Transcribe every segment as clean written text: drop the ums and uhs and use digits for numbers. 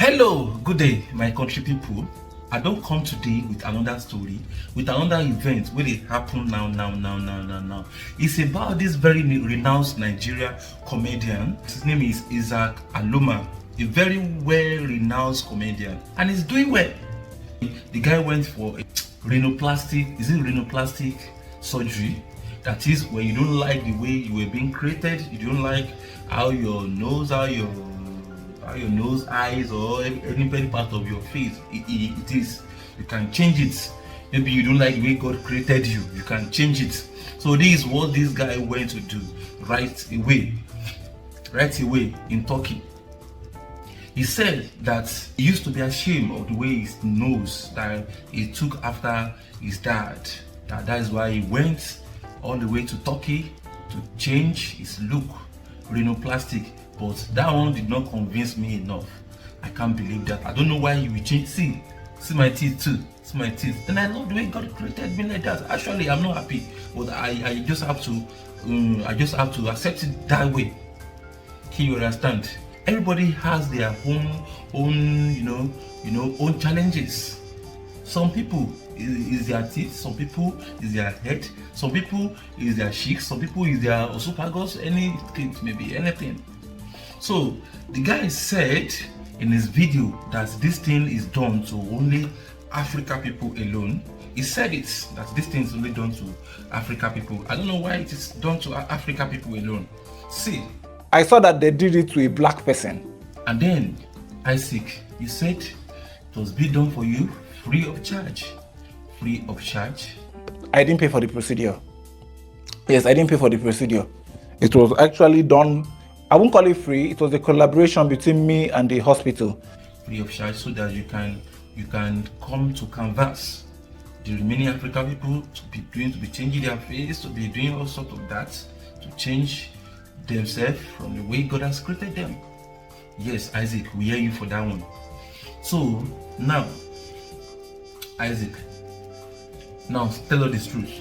Hello, good day, my country people. I don't come today with another story, with another event where it happen now. It's about this very renowned Nigeria comedian. His name is Aloma, a very well-renowned comedian, and he's doing well. The guy went for a rhinoplasty. Is it rhinoplastic surgery? That is when you don't like the way you were being created. You don't like how your nose, eyes, or any part of your face it is. You can change it. Maybe you don't like the way God created you. You can change it. So this is what this guy went to do right away in Turkey. He said that he used to be ashamed of the way his nose that he took after his dad. That is why he went all the way to Turkey to change his look, rhinoplastic. But that one did not convince me enough. I can't believe that. I don't know why he will change. See my teeth too. See my teeth. And I love the way God created me like that. Actually, I'm not happy, but I just have to accept it that way. Can you understand? Everybody has their own challenges. Some people is their teeth, some people is their head, some people is their cheeks, some people is their esophagus, maybe anything. So the guy said in his video that this thing is done to only Africa people alone. He said it that this thing is only done to Africa people. I don't know why it is done to Africa people alone. See, I saw that they did it to a black person. And then Isaac, you said it was be done for you free of charge. Free of charge. I didn't pay for the procedure. Yes, I didn't pay for the procedure. It was actually done. I won't call it free. It was a collaboration between me and the hospital. Free of charge, so that you can come to canvas the remaining African people to be changing their face, to be doing all sorts of that, to change themselves from the way God has created them. Yes, Isaac, we hear you for that one. So now, Isaac, now tell us the truth.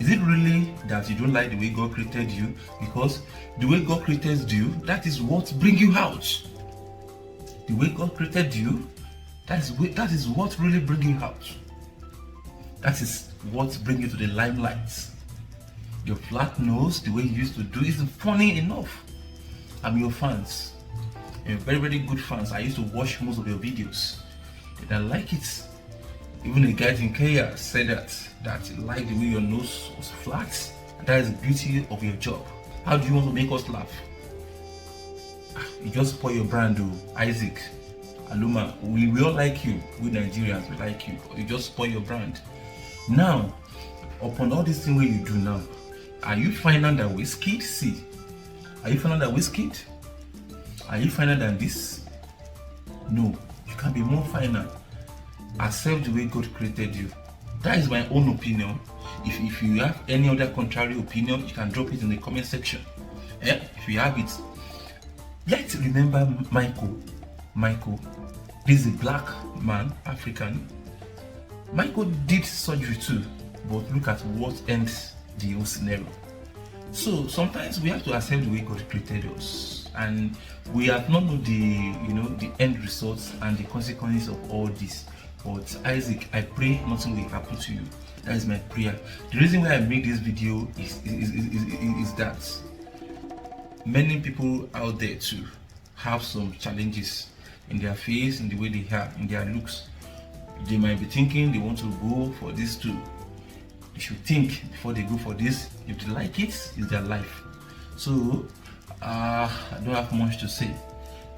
Is it really that you don't like the way God created you? Because the way God created you, that is what brings you out. The way God created you, that is what really brings you out. That is what brings you to the limelight. Your flat nose, the way you used to do, is funny enough. I'm your fans. You're very, very good fans. I used to watch most of your videos, and I like it. Even the guys in Kenya said that he liked the way your nose was flat. And that is the beauty of your job. How do you want to make us laugh? You just spoil your brand, though. Isaac, Aloma, we all like you. We Nigerians, we like you. You just spoil your brand. Now, upon all this thing where you do now, are you finer than Wizkid? See, are you finer than Wizkid? Are you finer than this? No, you can be more finer. Accept the way God created you. That is my own opinion. If you have any other contrary opinion, you can drop it in the comment section. If you have it, let's remember Michael. This is a black man, African. Michael did surgery too, but look at what ends the whole scenario. So sometimes we have to accept the way God created us, and we have not known the end results and the consequences of all this. But Isaac, I pray nothing will happen to you. That is my prayer. The reason why I make this video is that many people out there too have some challenges in their face, in the way they are, in their looks. They might be thinking they want to go for this too. They should think before they go for this. If they like it, it's their life. So I don't have much to say,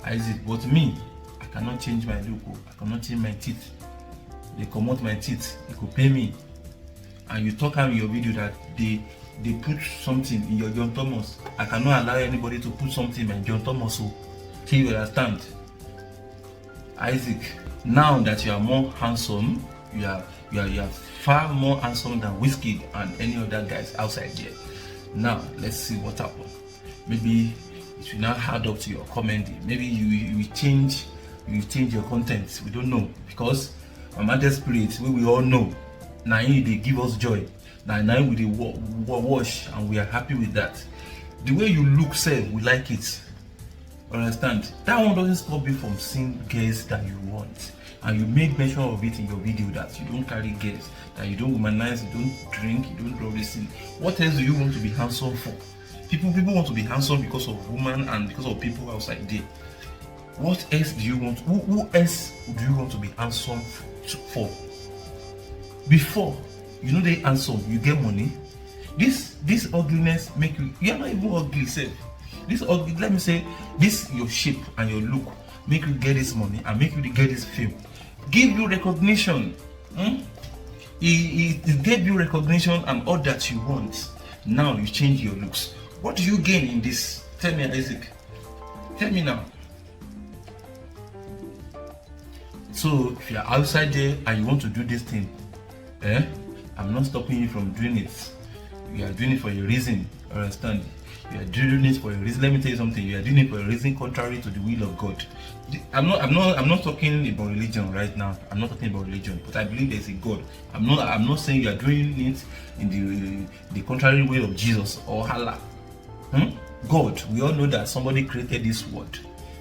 Isaac. But me, I cannot change my look. I cannot change my teeth. They come out my teeth, they could pay me. And you talk in your video that they put something in your John Thomas. I cannot allow anybody to put something in my John Thomas. So can you understand? Isaac, now that you are more handsome, you are far more handsome than Wizkid and any other guys outside there. Now let's see what happens. Maybe it will now add up to your comedy. Maybe you will change your content. We don't know, because Mama Spirit, we all know, now they give us joy. Now we wash, and we are happy with that. The way you look, say we like it. Understand? That one doesn't stop you from seeing girls that you want. And you make mention of it in your video that you don't carry girls, that you don't womanize, you don't drink, you don't do everything. What else do you want to be handsome for? People want to be handsome because of women and because of people outside there. What else do you want? Who else do you want to be handsome for? Before you know they handsome, you get money. This ugliness make you are not even ugly, self. This ugly, let me say, this your shape and your look make you get this money and make you get this fame. Give you recognition. It gave you recognition and all that you want. Now you change your looks. What do you gain in this? Tell me, Isaac. Tell me now. So if you're outside there and you want to do this thing, I'm not stopping you from doing it. You are doing it for a reason. Understand? You are doing it for a reason. Let me tell you something. You are doing it for a reason contrary to the will of God. I'm not talking about religion right now. I'm not talking about religion, but I believe there's a God. I'm not saying you are doing it in the contrary way of Jesus or Allah. God, we all know that somebody created this world,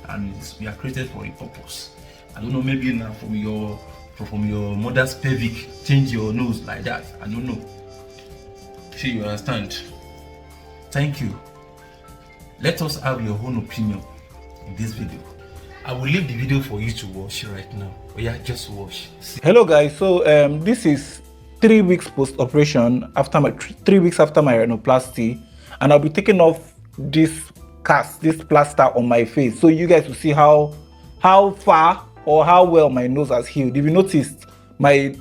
and we are created for a purpose. I don't know, maybe now from your mother's pelvic, change your nose like that. I don't know. See, you understand? Thank you. Let us have your own opinion in this video. I will leave the video for you to watch right now. Oh yeah, just watch. See. Hello guys, so this is 3 weeks post-operation after my 3 weeks after my rhinoplasty, and I'll be taking off this cast, this plaster on my face, so you guys will see how far or how well my nose has healed. If you noticed, my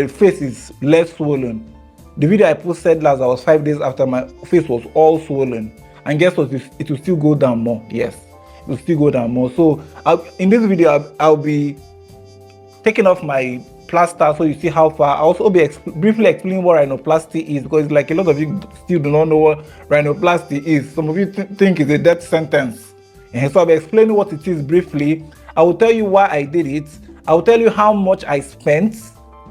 face is less swollen. The video I posted last, I was 5 days after, my face was all swollen, and guess what, it will still go down more. Yes, it will still go down more. So in this video I'll be taking off my plaster so you see how far. I'll also be briefly explaining what rhinoplasty is, because like a lot of you still do not know what rhinoplasty is. Some of you think it's a death sentence, and so I'll be explaining what it is briefly. I will tell you why I did it. I will tell you how much I spent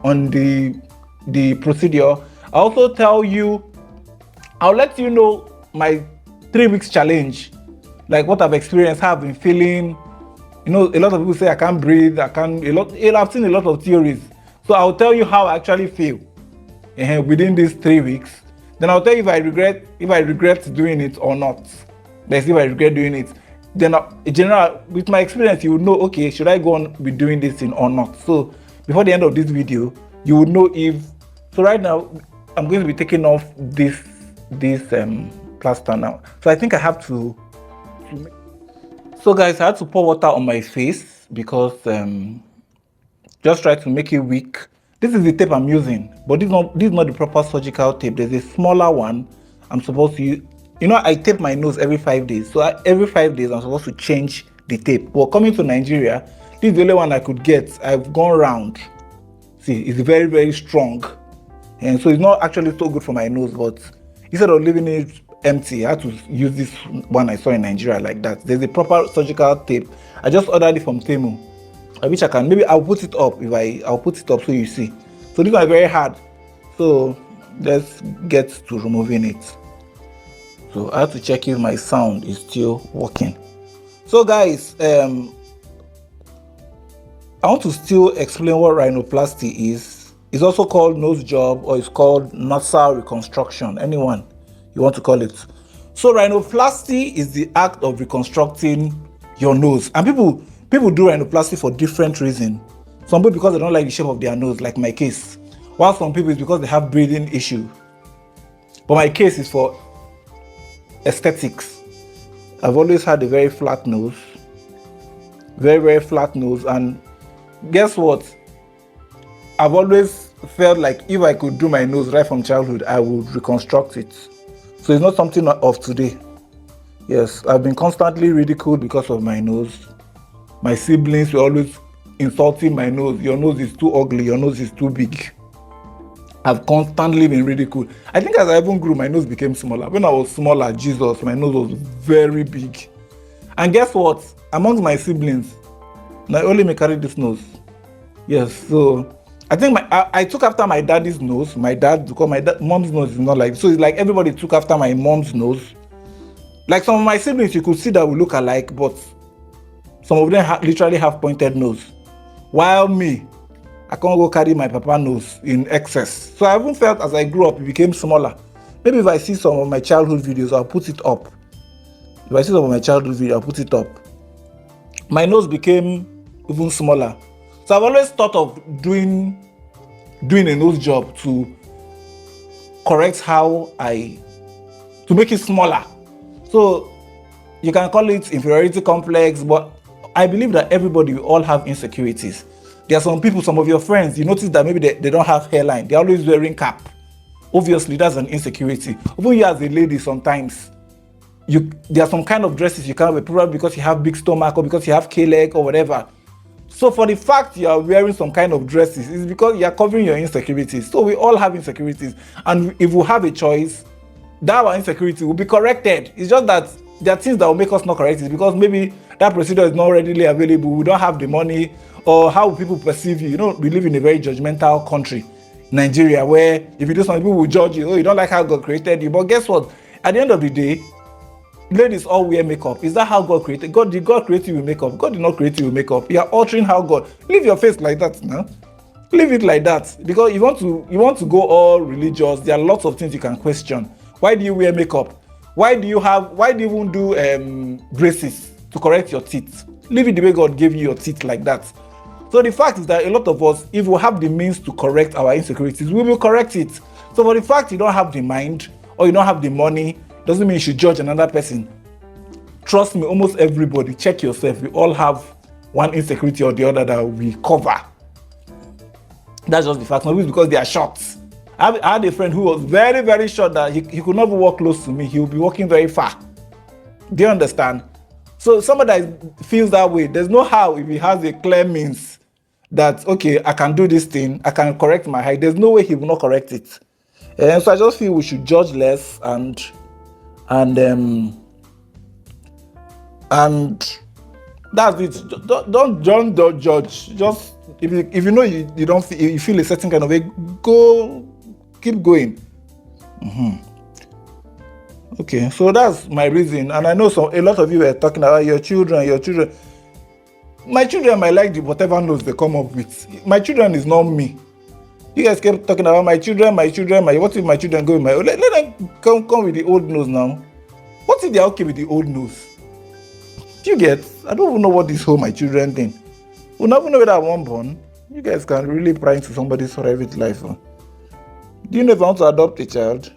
on the procedure. I'll also tell you, I'll let you know my 3 weeks challenge, like what I've experienced, how I've been feeling. You know, a lot of people say I can't breathe, I've seen a lot of theories. So I'll tell you how I actually feel within these 3 weeks. Then I'll tell you if I regret doing it or not. Let's see if I regret doing it. Then in general, with my experience, you would know, okay, should I go on with doing this thing or not? So before the end of this video, you would know if. So right now, I'm going to be taking off this plaster now. So I think I have to. So guys, I had to pour water on my face because just try to make it weak. This is the tape I'm using, but this is not the proper surgical tape. There's a smaller one I'm supposed to use. You know, I tape my nose every 5 days. So every 5 days, I'm supposed to change the tape. But coming to Nigeria, this is the only one I could get. I've gone round. See, it's very, very strong. And so it's not actually so good for my nose, but instead of leaving it empty, I had to use this one I saw in Nigeria like that. There's a proper surgical tape. I just ordered it from Temu. I wish I can. Maybe I'll put it up I'll put it up so you see. So this one is very hard. So let's get to removing it. So I have to check if my sound is still working. So guys, I want to still explain what rhinoplasty is. It's also called nose job, or it's called nasal reconstruction, anyone you want to call it. So rhinoplasty is the act of reconstructing your nose. And people do rhinoplasty for different reasons. Some people because they don't like the shape of their nose, like my case. While some people it's because they have breathing issue. But my case is for aesthetics. I've always had a very flat nose. Very, very flat nose. And guess what? I've always felt like if I could do my nose right from childhood, I would reconstruct it. So it's not something of today. Yes, I've been constantly ridiculed because of my nose. My siblings were always insulting my nose. Your nose is too ugly, your nose is too big. I've constantly been ridiculed. I think as I even grew, my nose became smaller. When I was smaller, Jesus, my nose was very big. And guess what? Amongst my siblings, I only may carry this nose. Yes, so I think I took after my daddy's nose. My dad, because my mom's nose is not like, so it's like everybody took after my mom's nose. Like some of my siblings, you could see that we look alike, but Some of them literally have pointed nose. While me, I can't go carry my papa nose in excess. So I even felt as I grew up, it became smaller. Maybe if I see some of my childhood videos, I'll put it up. If I see some of my childhood videos, I'll put it up. My nose became even smaller. So I've always thought of doing a nose job to correct to make it smaller. So you can call it inferiority complex, but I believe that everybody will all have insecurities. There are some people, some of your friends, you notice that maybe they don't have hairline. They're always wearing cap. Obviously, that's an insecurity. Even you as a lady, sometimes there are some kind of dresses you can't wear, probably because you have big stomach or because you have K-leg or whatever. So for the fact you are wearing some kind of dresses, it's because you are covering your insecurities. So we all have insecurities. And if we have a choice, that our insecurity will be corrected. It's just that there are things that will make us not correct it because maybe that procedure is not readily available, we don't have the money, or how people perceive you. You know, we live in a very judgmental country, Nigeria, where if you do something, people will judge you. Oh, you don't like how God created you. But guess what? At the end of the day, ladies all wear makeup. Is that how God created? Did God create you with makeup? God did not create you with makeup. You are altering how God. Leave your face like that now. Leave it like that. Because you want to go all religious. There are lots of things you can question. Why do you wear makeup? Why do you even do braces to correct your teeth? Leave it the way God gave you your teeth, like that. So the fact is that a lot of us, if we have the means to correct our insecurities, we will correct it. So for the fact you don't have the mind or you don't have the money, doesn't mean you should judge another person. Trust me, almost everybody, check yourself. We all have one insecurity or the other that we cover. That's just the fact. Not because they are short. I had a friend who was very, very short that he could not walk close to me. He would be walking very far. Do you understand? So somebody that feels that way, there's no how if he has a clear means that, okay, I can do this thing, I can correct my height. There's no way he will not correct it. And so I just feel we should judge less and that's it. Don't judge. Just if you know you don't feel, you feel a certain kind of way, keep going. Okay, so that's my reason. And I know a lot of you were talking about your children. My children might like whatever nose they come up with. My children is not me. You guys kept talking about my children. What if my children go with my old? Let them come with the old nose now. What if they're okay with the old nose? Do you get? I don't even know what this whole my children thing. We'll never know whether I want born. You guys can really pry into somebody's private life. Huh? Do you know if I want to adopt a child?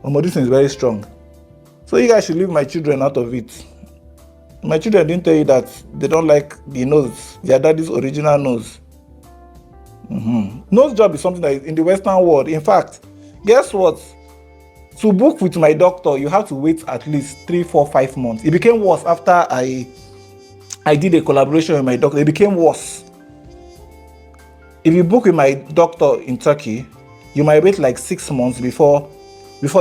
This thing is very strong. So you guys should leave my children out of it. My children didn't tell you that they don't like the nose, their daddy's original nose. Nose job is something that is in the Western world. In fact, guess what? To book with my doctor, you have to wait at least 3, 4, 5 months. It became worse after I did a collaboration with my doctor. It became worse. If you book with my doctor in Turkey, you might wait like 6 months before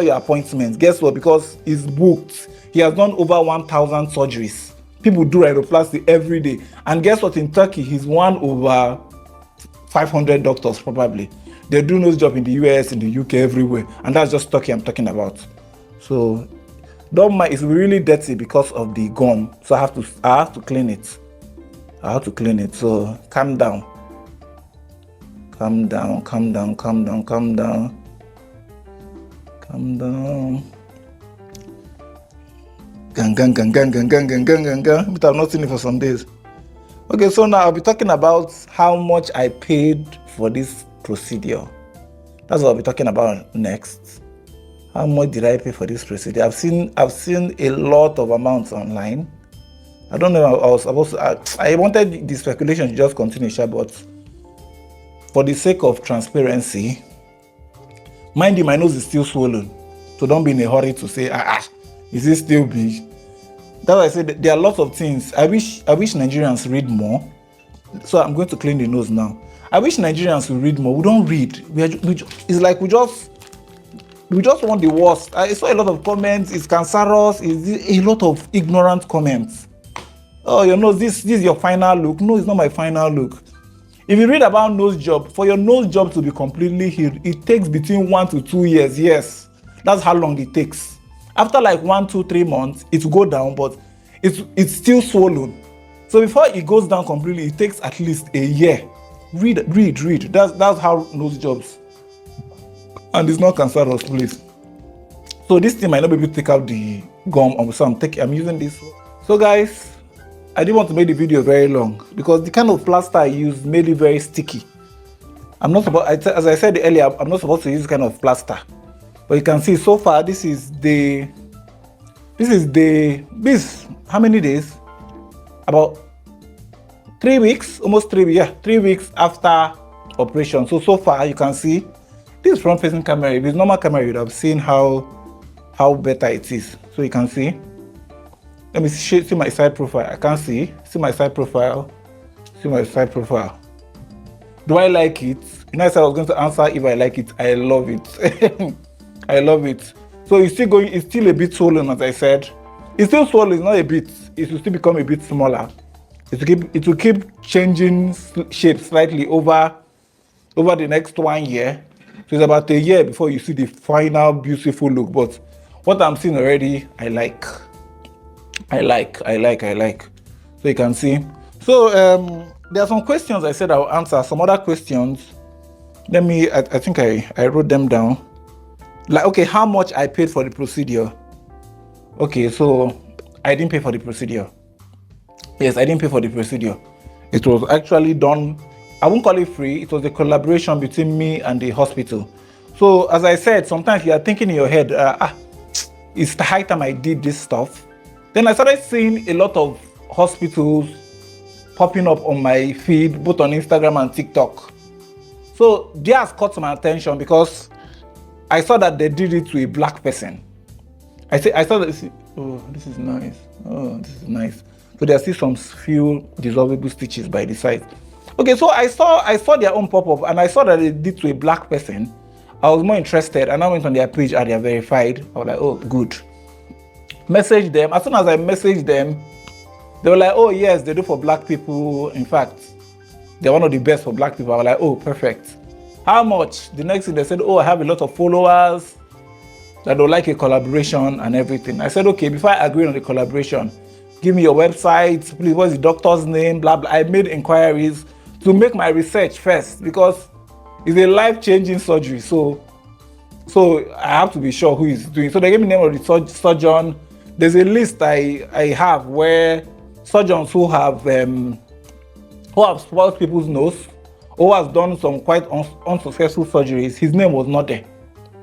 your appointment. Guess what? Because he's booked. He has done over 1,000 surgeries. People do rhinoplasty every day. And guess what? In Turkey, he's one over 500 doctors probably. They do nose job in the US, in the UK, everywhere. And that's just Turkey I'm talking about. So don't mind, it's really dirty because of the gum. So I have to clean it. So calm down. Calm down. Gang. But I've not seen it for some days. Okay, so now I'll be talking about how much I paid for this procedure. That's what I'll be talking about next. How much did I pay for this procedure? I've seen a lot of amounts online. I don't know. I was supposed to. I wanted the speculation to just continue, but for the sake of transparency, mind you, my nose is still swollen, so don't be in a hurry to say, is it still big? That's why I said there are lots of things. I wish Nigerians read more. So I'm going to clean the nose now. I wish Nigerians would read more. We don't read. It's like we just want the worst. I saw a lot of comments. It's cancerous. It's a lot of ignorant comments. Oh, your nose. This is your final look. No, it's not my final look. If you read about nose job, for your nose job to be completely healed, it takes between 1 to 2 years. Yes, that's how long it takes. After like 1, 2, 3 months, it will go down, but it's still swollen. So before it goes down completely, it takes at least a year. Read. That's how nose jobs. And it's not cancerous, please. So this thing might not be able to take out the gum, so I'm using this. So guys, I didn't want to make the video very long because the kind of plaster I used made it very sticky. I'm not supposed, as I said earlier, I'm not supposed to use this kind of plaster. But you can see so far, this how many days? About 3 weeks, almost 3 weeks, 3 weeks after operation. So far you can see this front facing camera. If it's normal camera, you'd have seen how better it is. So you can see. Let me see my side profile. I can't see my side profile. See my side profile. Do I like it? You know, I said I was going to answer if I like it. I love it. I love it. So it's still going, it's still a bit swollen, as I said. It's still swollen, it's not a bit. It will still become a bit smaller. It will keep changing shape slightly over the next 1 year. So it's about a year before you see the final beautiful look. But what I'm seeing already, I like. So you can see. So there are some questions I said I'll answer. Some other questions. I think I wrote them down. Like, okay, how much I paid for the procedure? Okay, so I didn't pay for the procedure. Yes, I didn't pay for the procedure. It was actually done, I won't call it free. It was a collaboration between me and the hospital. So as I said, sometimes you are thinking in your head, it's the high time I did this stuff. Then I started seeing a lot of hospitals popping up on my feed, both on Instagram and TikTok. So they has caught my attention because I saw that they did it to a black person. I saw that, this is nice. Oh, this is nice. So there are still some few dissolvable stitches by the side. Okay, so I saw their own pop-up and I saw that they did to a black person. I was more interested and I went on their page and they are verified. I was like, oh, good. Message them. As soon as I messaged them, they were like, oh yes, they do for black people. In fact, they're one of the best for black people. I was like, oh, perfect. How much? The next thing they said, oh, I have a lot of followers that would like a collaboration and everything. I said, okay, before I agree on the collaboration, give me your website, please, what's the doctor's name, blah, blah. I made inquiries to make my research first because it's a life-changing surgery. So I have to be sure who is doing. So they gave me the name of the surgeon. There's a list I have where surgeons who have spoiled people's nose or has done some quite unsuccessful surgeries. His name was not there.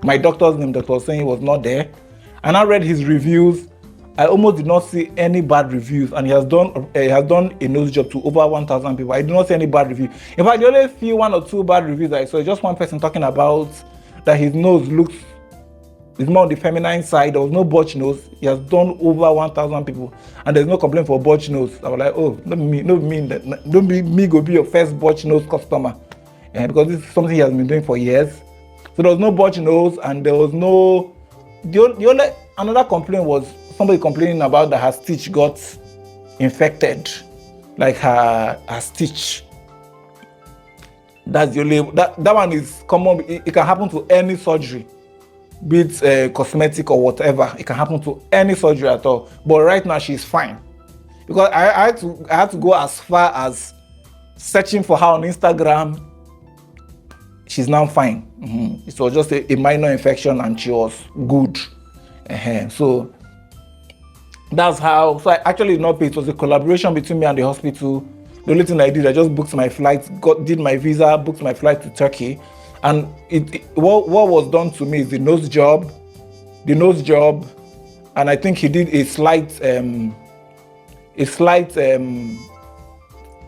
My doctor's name, Dr. Hussein, was not there. And I read his reviews. I almost did not see any bad reviews, and he has done a nose job to over 1,000 people. I did not see any bad review. In fact, the only few 1 or 2 bad reviews I saw, just one person talking about that his nose is more on the feminine side. There was no botch nose. He has done over 1,000 people, and there's no complaint for botch nose. I was like, oh, don't be me go be your first botch nose customer, because this is something he has been doing for years. So there was no botch nose, and there was no. Another complaint was somebody complaining about that her stitch got infected, like her stitch. That's the only that one is common. It can happen to any surgery, be it cosmetic or whatever. It can happen to any surgery at all. But right now she's fine, because I had to go as far as searching for her on Instagram. She's now fine. It was just a minor infection and she was good. So that's how. So I actually did not pay. It was a collaboration between me and the hospital. The only thing I did, I just booked my flight, did my visa, booked my flight to Turkey, and what was done to me is the nose job, and I think he did a slight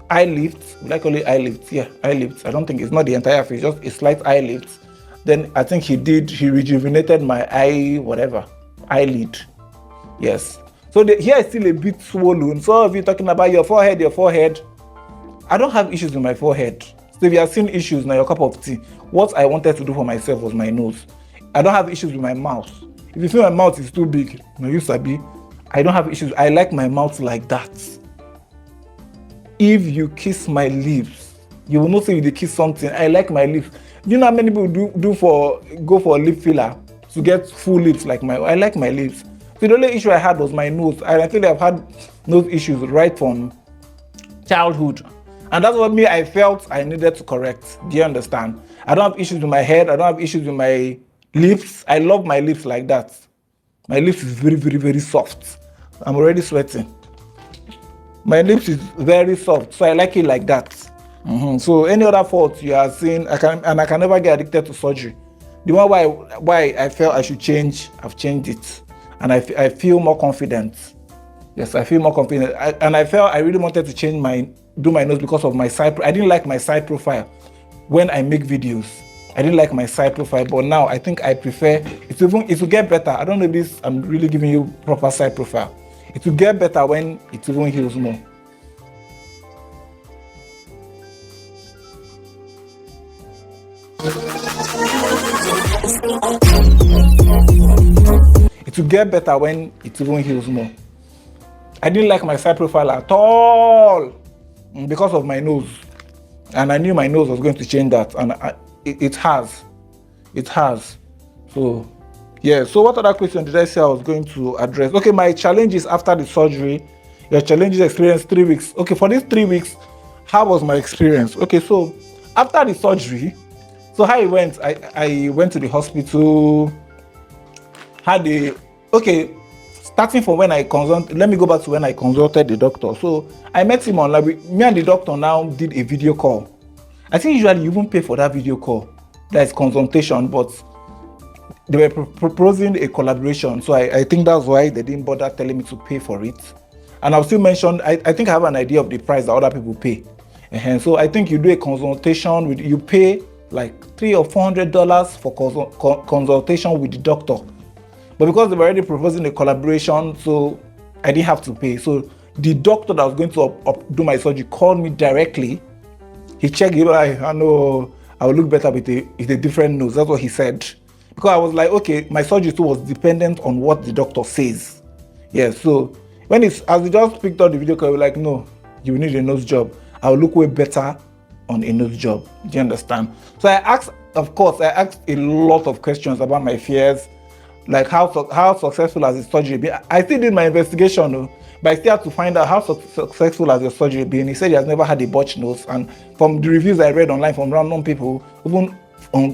eye lift. Would I call it eye lift? Yeah, eye lift. I don't think it's not the entire face, just a slight eye lift. Then I think he rejuvenated my eyelid. Yes. So here is still a bit swollen. So if you're talking about your forehead, I don't have issues with my forehead. So if you have seen issues now, your cup of tea. What I wanted to do for myself was my nose. I don't have issues with my mouth. If you feel my mouth is too big, you sabi, I don't have issues. I like my mouth like that. If you kiss my lips, you will not say you kiss something. I like my lips. You know how many people go for lip filler to get full lips like I like my lips. So the only issue I had was my nose. I think I've had nose issues right from childhood. And that's what I felt I needed to correct. Do you understand? I don't have issues with my head. I don't have issues with my lips. I love my lips like that. My lips is very, very, very soft. I'm already sweating. My lips is very soft, so I like it like that. So any other fault you are seeing, I can never get addicted to surgery. The one why I felt I should change, I've changed it, and I feel more confident. Yes, I feel more confident, and I felt I really wanted to do my nose because of my side. I didn't like my side profile when I make videos. I didn't like my side profile, but now I think I prefer it will get better. I don't know if this, I'm really giving you proper side profile. It will get better when it even heals more. It will get better when it even heals more. I didn't like my side profile at all because of my nose, and I knew my nose was going to change that, and it has. So yeah, so what other question did I say I was going to address? Okay, my challenges after the surgery. Your challenges experience 3 weeks. Okay, for these 3 weeks, how was my experience? Okay, so after the surgery, so how it went, I went to the hospital, starting from when I let me go back to when I consulted the doctor. So I met him online. Me and the doctor now did a video call. I think usually you won't pay for that video call. That is consultation, but they were proposing a collaboration. So I think that's why they didn't bother telling me to pay for it. And I'll still mention, I think I have an idea of the price that other people pay. So I think you do a consultation you pay like $300 or $400 for consultation with the doctor. But because they were already proposing a collaboration, so I didn't have to pay. So the doctor that was going to do my surgery called me directly. He checked, I know I will look better with a different nose. That's what he said. Because I was like, okay, my surgery too was dependent on what the doctor says. Yeah, so as we just picked up the video call, we were like, no, you need a nose job. I will look way better on a nose job. Do you understand? So I asked a lot of questions about my fears, like how successful has the surgery been. I still did my investigation, but I still had to find out how successful has your surgery been. He said he has never had a botched nose, and from the reviews I read online from random people, even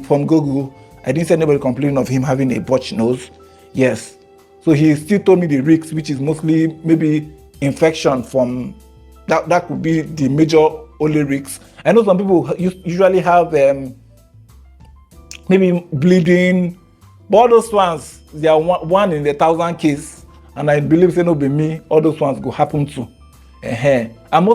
from Google, I didn't see anybody complaining of him having a botched nose. Yes, so he still told me the risks, which is mostly maybe infection from that could be the major only risks. I know some people usually have maybe bleeding, but all those ones, they are one in 1,000 cases, and I believe say no be me, all those ones go happen too. And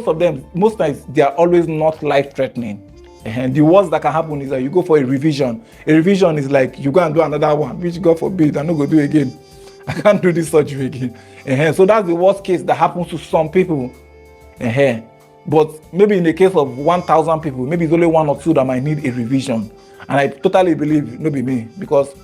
most times they are always not life-threatening. The worst that can happen is that you go for a revision. A revision is like you go and do another one, which God forbid, I'm not going to do again. I can't do this surgery again. So that's the worst case that happens to some people. But maybe in the case of 1,000 people, maybe it's only 1 or 2 that might need a revision. And I totally believe no be me, because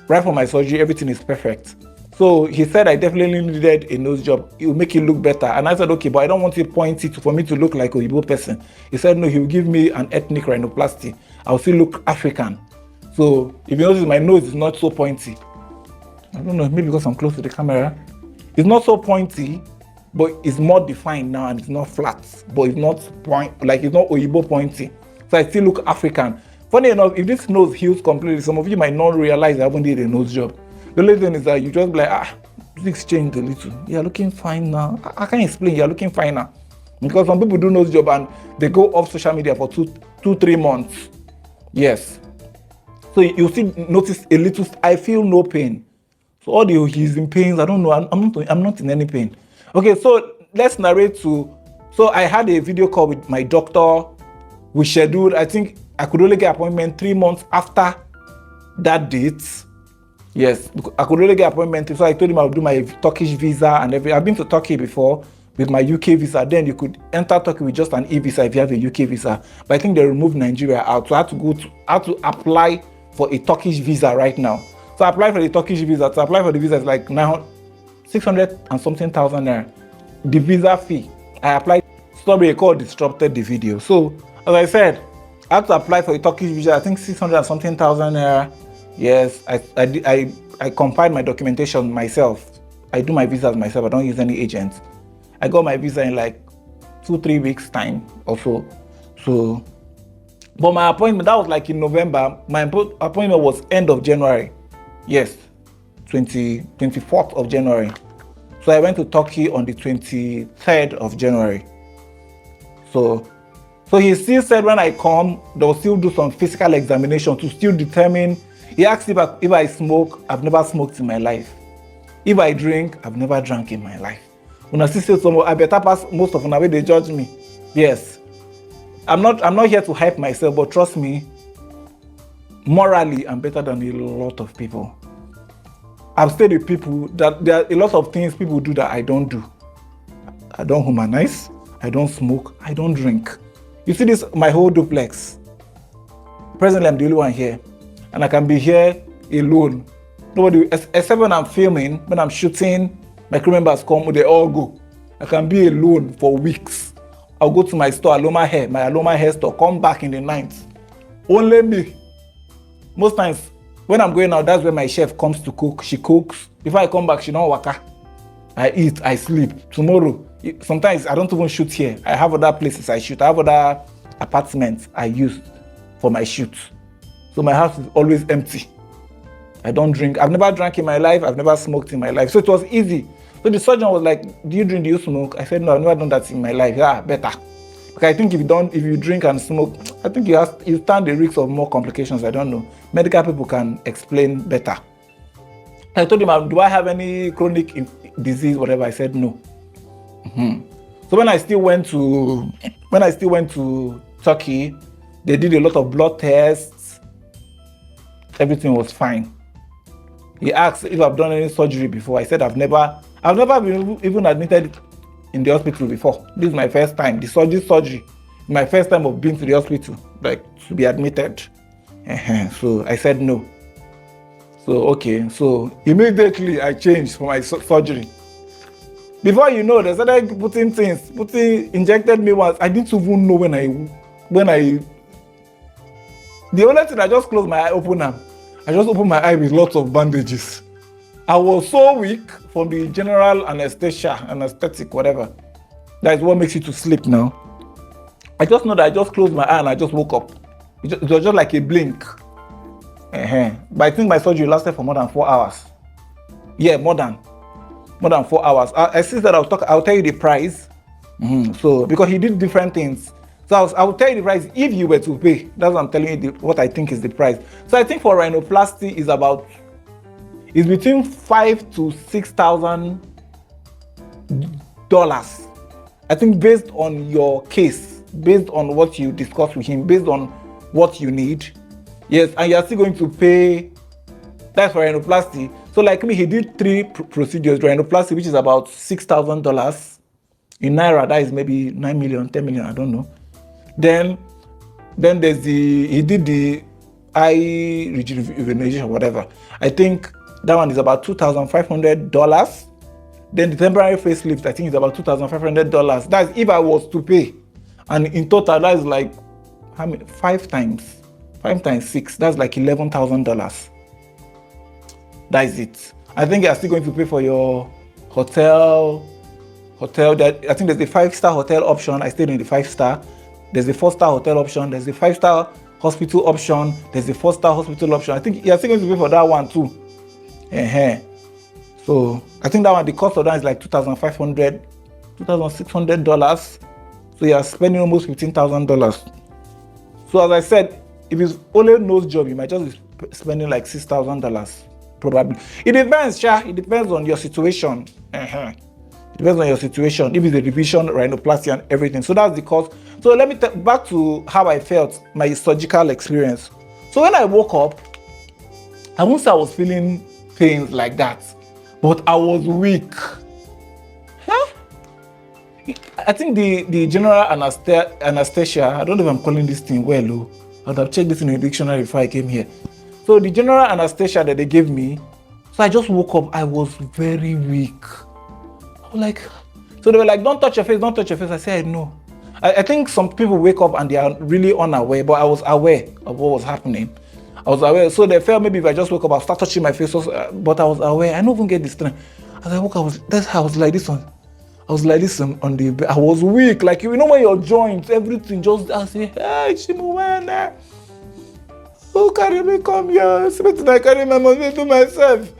right from my surgery, everything is perfect. So he said I definitely needed a nose job. It will make it look better. And I said, okay, but I don't want it pointy for me to look like a Igbo person. He said, no, he will give me an ethnic rhinoplasty. I'll still look African. So if you notice, my nose is not so pointy. I don't know, maybe because I'm close to the camera. It's not so pointy, but it's more defined now, and it's not flat. But it's not it's not Oyibo pointy. So I still look African. Funny enough, if this nose heals completely, some of you might not realize I haven't did a nose job. The only thing is that you just be like, this changed a little. You're looking fine now. I can't explain, you're looking fine now. Because some people do nose job and they go off social media for 2-3 months. Yes. So you still notice a little, I feel no pain. So all he's in pains, I don't know, I'm not in any pain. Okay, so let's narrate so I had a video call with my doctor. We scheduled, I think I could only get appointment 3 months after that date. Yes, I could really get appointment. So I told him I would do my Turkish visa and everything. I've been to Turkey before with my UK visa. Then you could enter Turkey with just an e-visa if you have a UK visa. But I think they removed Nigeria out. So I had to apply for a Turkish visa right now. So I applied for the Turkish visa. To apply for the visa is like now 600 and something thousand naira. The visa fee. I applied. Sorry, a call disrupted the video. So as I said, I had to apply for a Turkish visa. I think 600 and something thousand naira. Yes, I compiled my documentation myself. I do my visas myself. I don't use any agents. I got my visa in like 2-3 weeks time or so. So, but my appointment, that was like in November. My appointment was end of January. Yes, 24th of January. So I went to Turkey on the 23rd of January. So he still said when I come, they'll still do some physical examination to still determine. He asked if I smoke. I've never smoked in my life. If I drink, I've never drank in my life. When I still say so, I better pass most of them away, they judge me. Yes. I'm not here to hype myself, but trust me, morally, I'm better than a lot of people. I've stayed with people that there are a lot of things people do that I don't do. I don't humanize, I don't smoke, I don't drink. You see this, my whole duplex. Presently, I'm the only one here. And I can be here alone. Nobody, except when I'm filming, when I'm shooting, my crew members come, they all go. I can be alone for weeks. I'll go to my store, Aloma hair, my Aloma hair store, come back in the night. Only me. Most times, when I'm going out, that's where my chef comes to cook. She cooks. Before I come back, she don't waka. I eat, I sleep. Tomorrow, sometimes I don't even shoot here. I have other places I shoot. I have other apartments I use for my shoots. So my house is always empty. I don't drink. I've never drank in my life. I've never smoked in my life. So it was easy. So the surgeon was like, do you drink, do you smoke? I said, no, I've never done that in my life. Yeah, better. Because I think if you drink and smoke, I think you stand the risk of more complications. I don't know. Medical people can explain better. I told him, do I have any chronic disease, whatever? I said, no. So when I still went to Turkey, they did a lot of blood tests. Everything was fine. He asked if I've done any surgery before. I said, I've never been even admitted in the hospital before. This is my first time. This surgery, my first time of being to the hospital, like to be admitted. So I said no. So okay. So immediately I changed for my surgery. Before you know, they started injected me once. I didn't even know when I. The only thing, I just closed my eye, I just opened my eye with lots of bandages. I was so weak from the general anesthetic, whatever. That is what makes you to sleep now. I just know that I just closed my eye and I just woke up. It was just like a blink. But I think my surgery lasted for more than 4 hours. Yeah, more than 4 hours. I see that I'll tell you the price. So because he did different things. So I will tell you the price if you were to pay. That's what I'm telling you what I think is the price. So I think for rhinoplasty is between $5,000 to $6,000. I think based on your case, based on what you discuss with him, based on what you need. Yes, and you're still going to pay. That's for rhinoplasty. So like me, he did 3 procedures. Rhinoplasty, which is about $6,000. In Naira, that is maybe 9 million, 10 million, I don't know. Then there's he did the eye rejuvenation, whatever. I think that one is about $2,500. Then the temporary facelift, I think, is about $2,500. That's if I was to pay. And in total, that is like, how many? 5 times 6, that's like $11,000. That is it. I think you're still going to pay for your hotel. That I think there's a 5-star hotel option. I stayed in the 5-star. There's a 4-star hotel option. There's a 5-star hospital option. There's a 4-star hospital option. I think you're still going to pay for that one too. So I think that one, the cost of that is like $2,500, $2,600. So you're spending almost $15,000. So as I said, if it's only nose job, you might just be spending like $6,000 probably. It depends, It depends on your situation. It depends on your situation. If it's a revision, rhinoplasty, and everything. So that's the cost. So let me back to how I felt, my surgical experience. So when I woke up, I won't say I was feeling pains like that, but I was weak. I think the general anesthesia, I don't know if I'm calling this thing well, I would have checked this in the dictionary before I came here. So the general anesthesia that they gave me, so I just woke up, I was very weak. I was like, so they were like, don't touch your face. I said, no. I think some people wake up and they are really unaware, but I was aware of what was happening. I was aware. So they felt maybe if I just woke up, I'll start touching my face. But I was aware. I don't even get this strength. As I woke up, that's how I was like this one. I I was like this on the bed. I was weak. Like, you know when your joints, everything just, I say, hey, Chimuwana. Who carry me come here? I carry my money to myself.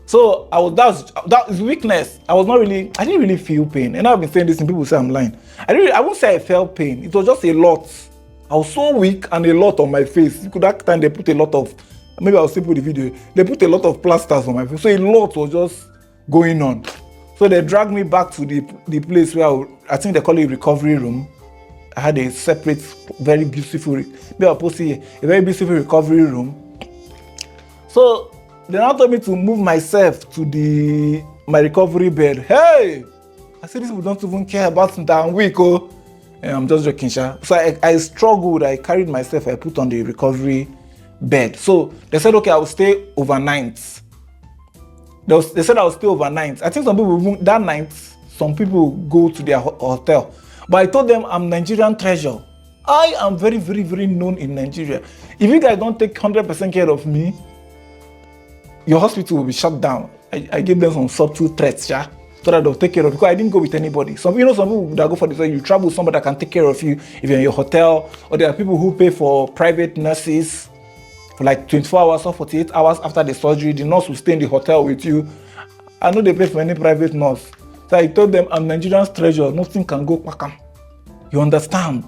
So that is weakness. I didn't really feel pain. And I've been saying this and people say I'm lying. I won't say I felt pain. It was just a lot. I was so weak and a lot on my face. That time they put a lot of, maybe I'll still put the video. They put a lot of plasters on my face. So a lot was just going on. So they dragged me back to the place where I think they call it recovery room. I had a separate, very beautiful, maybe I'll post here, a very beautiful recovery room. So they now told me to move myself to my recovery bed. Hey! I said, these people don't even care about me that I'm weak, oh. And I'm just joking, sha. So I struggled, I carried myself, I put on the recovery bed. So they said, okay, I will stay overnight. They said I will stay overnight. I think some people, that night, some people go to their hotel. But I told them I'm Nigerian treasure. I am very, very, very known in Nigeria. If you guys don't take 100% care of me, your hospital will be shut down. I gave them some subtle threats, yeah, so that they'll take care of you. Because I didn't go with anybody. Some people that go for this, you travel with somebody that can take care of you if you're in your hotel, or there are people who pay for private nurses for like 24 hours or 48 hours after the surgery. The nurse will stay in the hotel with you. I know they pay for any private nurse. So I told them I'm Nigerian's treasure. Nothing can go quackam. You understand?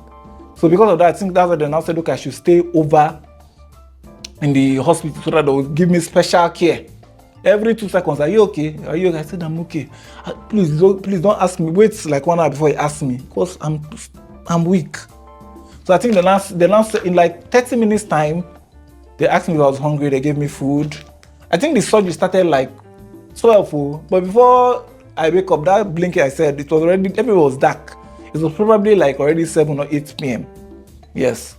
So because of that, I think that's why they now said, okay, I should stay over in the hospital so that they will give me special care. Every 2 seconds, are you okay? Are you okay? I said, I'm okay. Please don't ask me. Wait like 1 hour before you ask me, because I'm weak. So I think the last in like 30 minutes time, they asked me if I was hungry. They gave me food. I think the surgery started like 12, but before I wake up, that blinking I said, it was already, everything was dark. It was probably like already 7 or 8 p.m. Yes.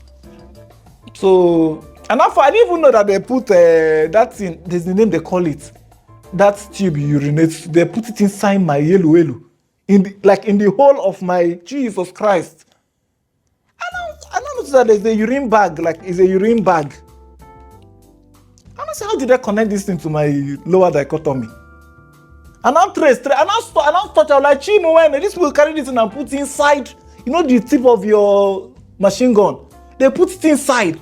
So, and after, I didn't even know that they put that thing, there's the name they call it. That tube you urinate, they put it inside my yellow. In the whole of my, Jesus Christ. I don't know that there's a urine bag, like it's a urine bag. I don't say, how did I connect this thing to my lower dichotomy? And I'm touch, I was like, Chimo, when these people carry this and put inside, the tip of your machine gun. They put it inside.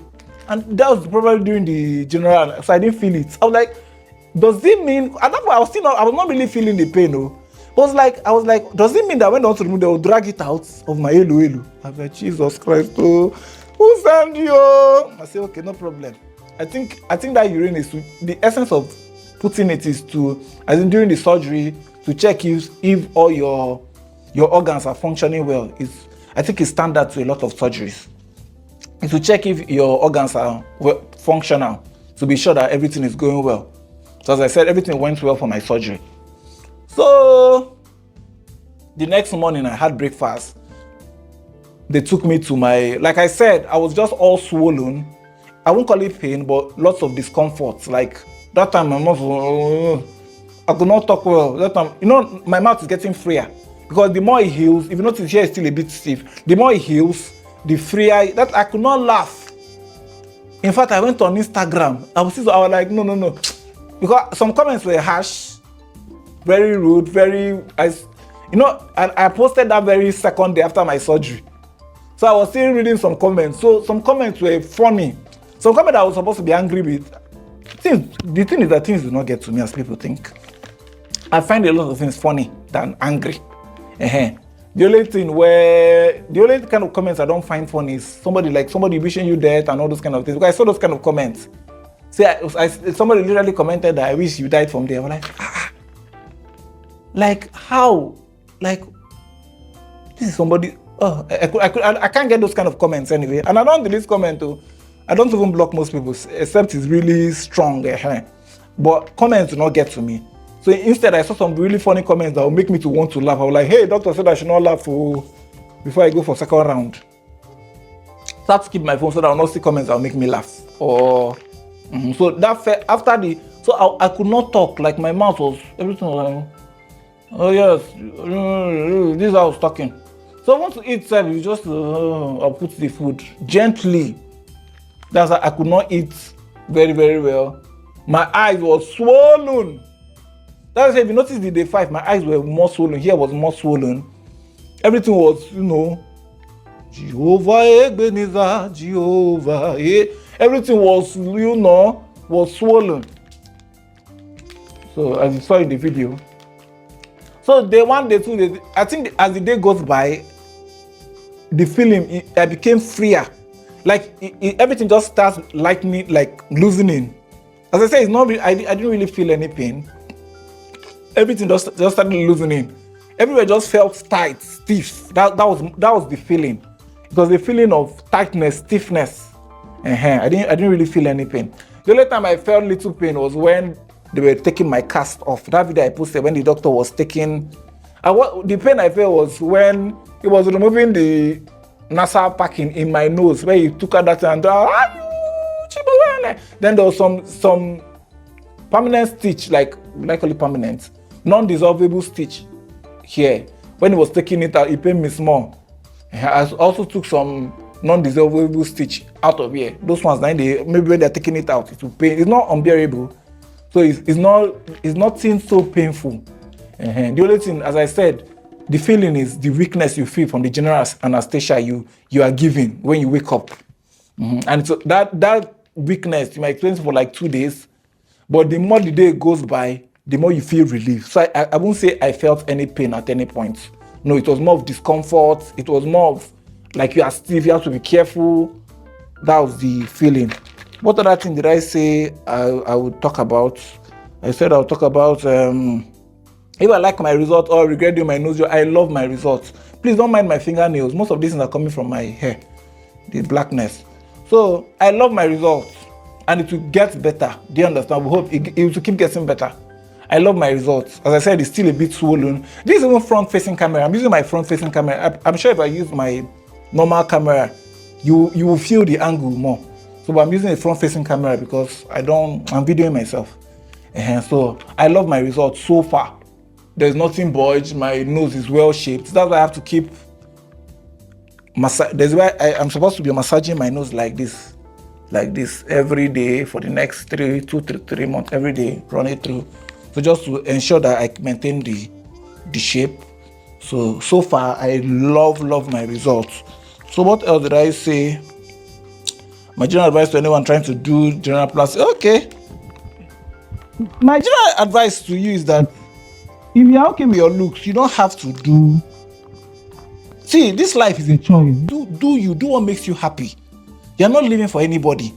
And that was probably during the general, so I didn't feel it. I was like, does it mean, at that point, I was not really feeling the pain, no. I was like, does it mean that when they want to remove, they will drag it out of my elu? I was like, Jesus Christ, oh, who sent you? I said, okay, no problem. I think that urine is the essence of putting it is to, as in during the surgery, to check if all your organs are functioning well. I think it's standard to a lot of surgeries. It's to check if your organs are functional, to be sure that everything is going well. So as I said, everything went well for my surgery. So the next morning I had breakfast. They took me to like I said, I was just all swollen. I won't call it pain, but lots of discomfort. Like that time my mouth, I could not talk well. That time, my mouth is getting freer. Because the more it heals, if you notice here it's still a bit stiff, the more it heals, the freer, that I could not laugh. In fact, I went on Instagram. I was like, no. Because some comments were harsh, very rude, I posted that very second day after my surgery. So I was still reading some comments. So some comments were funny. Some comments I was supposed to be angry with. The thing is that things do not get to me as people think. I find a lot of things funny than angry. The only kind of comments I don't find funny is somebody wishing you death and all those kind of things. Because I saw those kind of comments. Somebody literally commented that I wish you died from there. I'm like, like how? Like, this is somebody. Oh, I can't get those kind of comments anyway. And I don't delete comment too. I don't even block most people, except it's really strong. But comments do not get to me. So instead, I saw some really funny comments that will make me to want to laugh. I was like, hey, doctor said I should not laugh before I go for second round. So I have to keep my phone so that I will not see comments that will make me laugh. So that after so I could not talk. Like my mouth was, everything was like, oh yes, this is how I was talking. So I want to eat, you just, I'll put the food gently. That's why I could not eat very, very well. My eyes were swollen. That's why if you notice the day 5, my eyes were more swollen, here was more swollen. Everything was, Jehovah Ebenezer, Jehovah. Everything was, was swollen. So as you saw in the video. So day 1, day 2, day, I think as the day goes by, the feeling I became freer. Like everything just starts lightening, like loosening. As I say, it's not. I didn't really feel any pain. Everything just started loosening. Everywhere just felt tight, stiff. That was the feeling. It was the feeling of tightness, stiffness. I didn't really feel any pain. The only time I felt little pain was when they were taking my cast off. That video I posted when the doctor was taking. The pain I felt was when he was removing the nasal packing in my nose, where he took out that and then there was some permanent stitch, like call it permanent, non-dissolvable stitch here. When he was taking it out, it pained me small. I also took some non-dissolvable stitch out of here. Those ones, maybe when they're taking it out, it will pain. It's not unbearable, so it's not so painful. The only thing, as I said, the feeling is the weakness you feel from the general anesthesia you are given when you wake up. And so that weakness, you might experience for like 2 days, but the more the day goes by, the more you feel relief. So I won't say I felt any pain at any point. No, it was more of discomfort. It was more of like you are stiff, you have to be careful. That was the feeling. What other thing did I say I would talk about? I said I'll talk about if I like my result or regret doing my nose job. I love my results. Please don't mind my fingernails. Most of these things are coming from my hair, the blackness. So I love my results, and it will get better. Do you understand? We hope it will keep getting better. I love my results. As I said, it's still a bit swollen. This is even front-facing camera. I'm using my front-facing camera. I'm sure if I use my normal camera, you will feel the angle more. So but I'm using a front-facing camera because I'm videoing myself. So I love my results so far. There's nothing bulged. My nose is well shaped. That's why I have to keep That's why I'm supposed to be massaging my nose like this every day for the next 3 months. Every day, run it through. So just to ensure that I maintain the shape. So far I love my results. So what else did I say? My general advice to anyone trying to do rhinoplasty. Okay. My general advice to you is that if you're okay with your looks, you don't have to do. See, this life is a choice. Do what makes you happy. You're not living for anybody.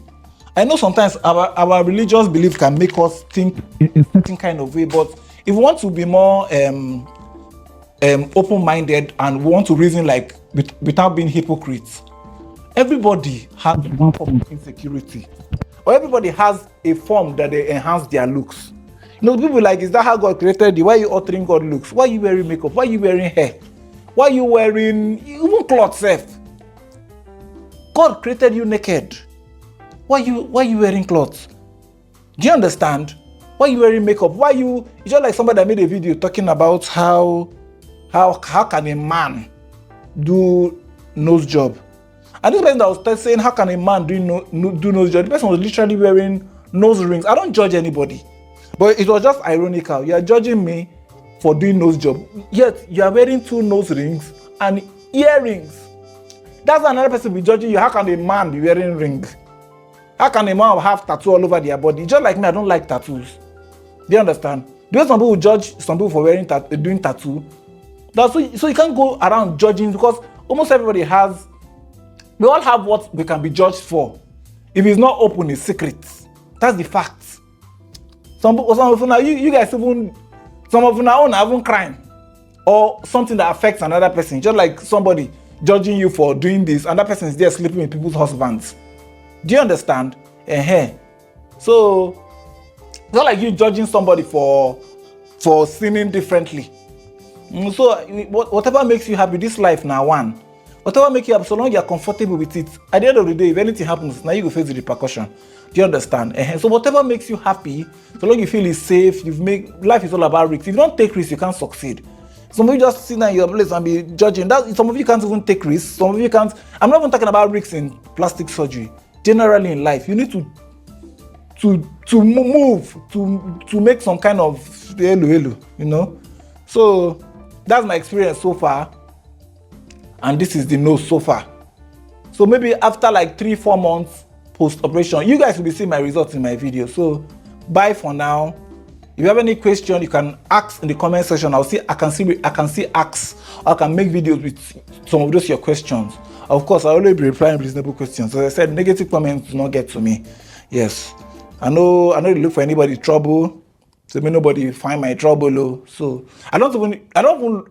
I know sometimes our religious belief can make us think in a certain kind of way, but if we want to be more open-minded and we want to reason like without being hypocrites, everybody has one form of insecurity, or everybody has a form that they enhance their looks. People like, is that how God created you? Why are you altering God's looks? Why are you wearing makeup? Why are you wearing hair? Why are you wearing even clothes? God created you naked. Why are you wearing clothes? Do you understand? Why are you wearing makeup? It's just like somebody that made a video talking about how can a man do nose job? And this person that was saying how can a man do nose job, the person was literally wearing nose rings. I don't judge anybody, but it was just ironical. You are judging me for doing nose job, yet you are wearing 2 nose rings and earrings. That's why another person will be judging you. How can a man be wearing rings? How can a man have tattoo all over their body? Just like me, I don't like tattoos. Do you understand? Because some people judge some people for doing tattoo. So you can't go around judging, because almost everybody we all have what we can be judged for. If it's not open, it's secret. That's the fact. Some of you now, you guys even, some of you now own even crime or something that affects another person. Just like somebody judging you for doing this, and that person is there sleeping with people's husbands. Do you understand? So it's not like you judging somebody for sinning differently. So whatever makes you happy, this life now one. Whatever makes you happy, so long you're comfortable with it. At the end of the day, if anything happens, now you will face the repercussion. Do you understand? So whatever makes you happy, so long you feel it's safe, life is all about risks. If you don't take risks, you can't succeed. Some of you just sit down in your place and be judging. Some of you can't even take risks. Some of you can't. I'm not even talking about risks in plastic surgery. Generally in life, you need to move, to make some kind of hello, you know. So that's my experience so far, and this is the nose so far. So maybe after like 3-4 months post-operation, you guys will be seeing my results in my video. So bye for now. If you have any question, you can ask in the comment section. I can see ask, or I can make videos with some of those your questions. Of course, I always be replying reasonable questions. As I said, negative comments do not get to me. Yes, I know you look for anybody trouble, so may nobody find my trouble. So I don't even